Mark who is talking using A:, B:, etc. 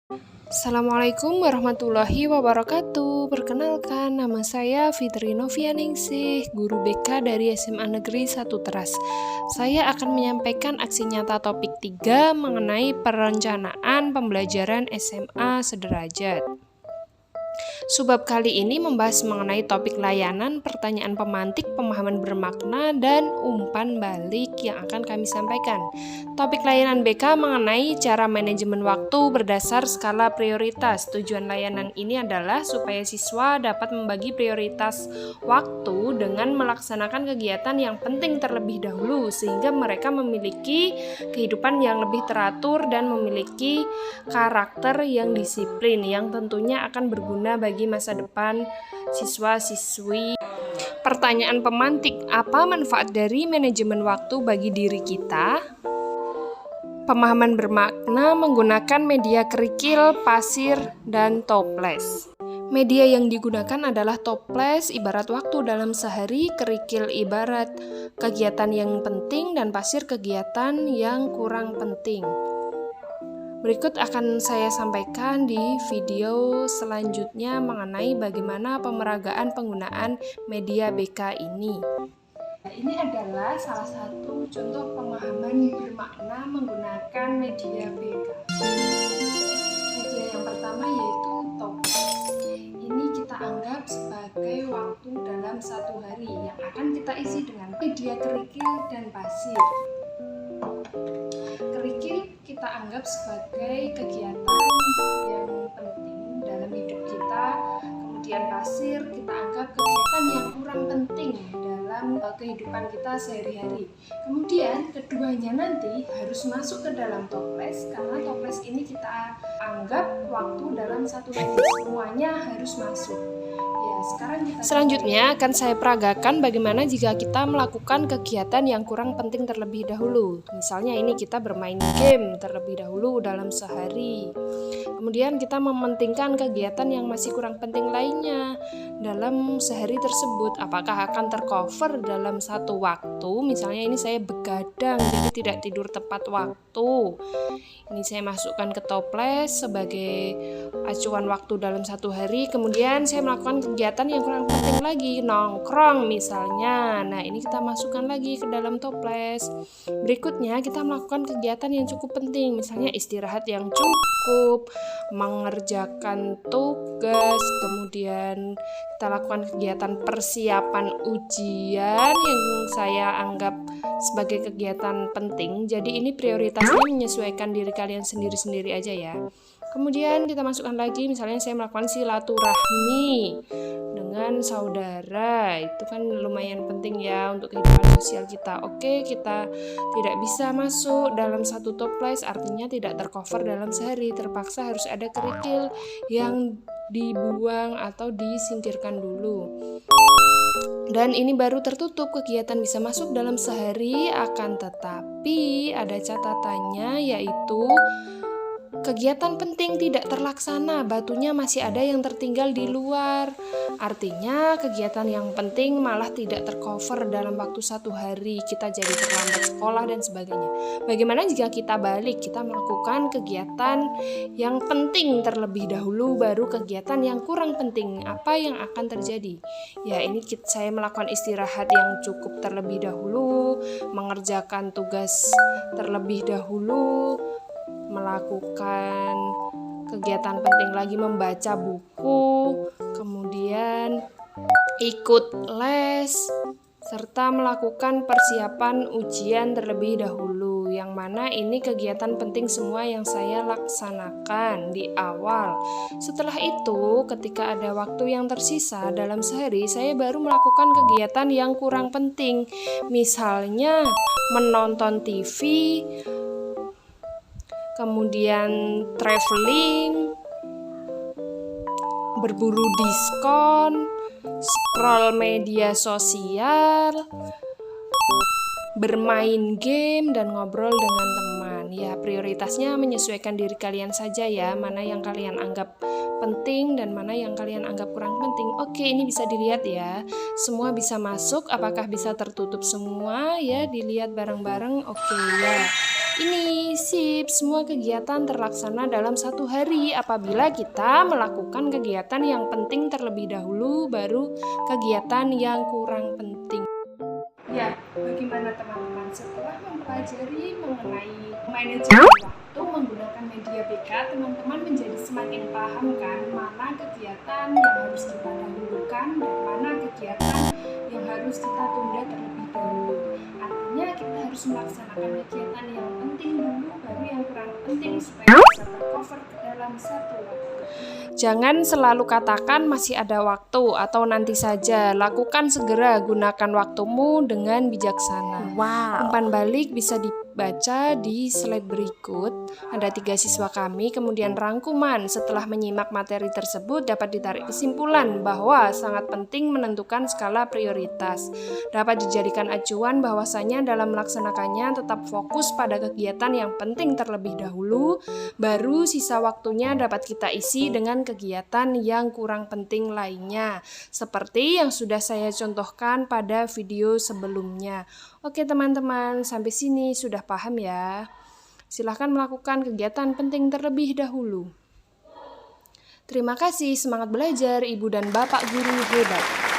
A: Assalamualaikum warahmatullahi wabarakatuh. Perkenalkan, nama saya Fitri Novianingsih, guru BK dari SMA Negeri 1 Teras. Saya akan menyampaikan aksi nyata topik 3 mengenai perencanaan pembelajaran SMA sederajat. Subbab kali ini membahas mengenai topik layanan, pertanyaan pemantik, pemahaman bermakna, dan umpan balik yang akan kami sampaikan. Topik layanan BK mengenai cara manajemen waktu berdasar skala prioritas. Tujuan layanan ini adalah supaya siswa dapat membagi prioritas waktu dengan melaksanakan kegiatan yang penting terlebih dahulu, sehingga mereka memiliki kehidupan yang lebih teratur dan memiliki karakter yang disiplin yang tentunya akan berguna bagi masa depan siswa-siswi. Pertanyaan pemantik, apa manfaat dari manajemen waktu bagi diri kita? Pemahaman bermakna menggunakan media kerikil, pasir, dan toples. Media yang digunakan adalah toples ibarat waktu dalam sehari, kerikil ibarat kegiatan yang penting, dan pasir kegiatan yang kurang penting. Berikut akan saya sampaikan di video selanjutnya mengenai bagaimana pemeragaan penggunaan media BK ini. Ini adalah salah satu contoh pemahaman bermakna menggunakan media BK. Media yang pertama yaitu toples. Ini kita anggap sebagai waktu dalam satu hari yang akan kita isi dengan media kerikil dan pasir. Kerikil kita anggap sebagai kegiatan yang penting dalam hidup kita, kemudian pasir kita anggap kegiatan yang kurang penting dalam kehidupan kita sehari-hari. Kemudian keduanya nanti harus masuk ke dalam toples, karena toples ini kita anggap waktu dalam satu hari, semuanya harus masuk. Selanjutnya akan saya peragakan bagaimana jika kita melakukan kegiatan yang kurang penting terlebih dahulu. Misalnya ini kita bermain game terlebih dahulu dalam sehari. Kemudian kita mementingkan kegiatan yang masih kurang penting lainnya dalam sehari tersebut. Apakah akan tercover dalam satu waktu? Misalnya ini saya begadang jadi tidak tidur tepat waktu. Ini saya masukkan ke toples sebagai acuan waktu dalam satu hari. Kemudian saya melakukan kegiatan yang kurang penting lagi, nongkrong misalnya. Nah, ini kita masukkan lagi ke dalam toples. Berikutnya kita melakukan kegiatan yang cukup penting, misalnya istirahat yang cukup, mengerjakan tugas, kemudian kita lakukan kegiatan persiapan ujian yang saya anggap sebagai kegiatan penting. Jadi ini prioritasnya menyesuaikan diri kalian sendiri-sendiri aja ya. Kemudian kita masukkan lagi, misalnya saya melakukan silaturahmi dengan saudara. Itu kan lumayan penting ya untuk kehidupan sosial kita. Oke, kita tidak bisa masuk dalam satu toples, artinya tidak tercover dalam sehari. Terpaksa harus ada kerikil yang dibuang atau disingkirkan dulu. Dan ini baru tertutup, kegiatan bisa masuk dalam sehari, akan tetapi ada catatannya, yaitu kegiatan penting tidak terlaksana, batunya masih ada yang tertinggal di luar. Artinya kegiatan yang penting malah tidak tercover dalam waktu satu hari, kita jadi terlambat sekolah dan sebagainya. Bagaimana jika kita balik, kita melakukan kegiatan yang penting terlebih dahulu, baru kegiatan yang kurang penting? Apa yang akan terjadi? Ya, ini saya melakukan istirahat yang cukup terlebih dahulu, mengerjakan tugas terlebih dahulu, melakukan kegiatan penting lagi, membaca buku, kemudian ikut les, serta melakukan persiapan ujian terlebih dahulu, yang mana ini kegiatan penting semua yang saya laksanakan di awal. Setelah itu, ketika ada waktu yang tersisa dalam sehari, saya baru melakukan kegiatan yang kurang penting, misalnya menonton TV, kemudian traveling, berburu diskon, scroll media sosial, bermain game, dan ngobrol dengan teman. Ya, prioritasnya menyesuaikan diri kalian saja ya, mana yang kalian anggap penting dan mana yang kalian anggap kurang penting. Oke, ini bisa dilihat ya, semua bisa masuk. Apakah bisa tertutup semua? Ya, dilihat bareng-bareng. Oke ya. Ini sip, semua kegiatan terlaksana dalam satu hari apabila kita melakukan kegiatan yang penting terlebih dahulu, baru kegiatan yang kurang penting. Ya, bagaimana teman-teman setelah mempelajari mengenai manajemen waktu menggunakan media BK, teman-teman menjadi semakin paham kan mana kegiatan yang harus kita dahulukan dan mana kegiatan yang harus kita tunda terlebih dahulu. Artinya kita harus melaksanakan kegiatan yang penting dulu, baru yang kurang penting supaya bisa tercover ke dalam satu waktu. Jangan selalu katakan masih ada waktu atau nanti saja. Lakukan segera, gunakan waktumu dengan bijaksana. Umpan balik bisa dibaca di slide berikut. Ada 3 siswa kami, kemudian rangkuman. Setelah menyimak materi tersebut dapat ditarik kesimpulan bahwa sangat penting menentukan skala prioritas. Dapat dijadikan acuan bahwasanya dalam melaksanakannya tetap fokus pada kegiatan yang penting terlebih dahulu, baru sisa waktunya dapat kita isi dengan kegiatan yang kurang penting lainnya, seperti yang sudah saya contohkan pada video sebelumnya. Oke teman-teman, sampai sini sudah paham ya? Silahkan melakukan kegiatan penting terlebih dahulu. Terima kasih, semangat belajar Ibu dan Bapak Guru hebat.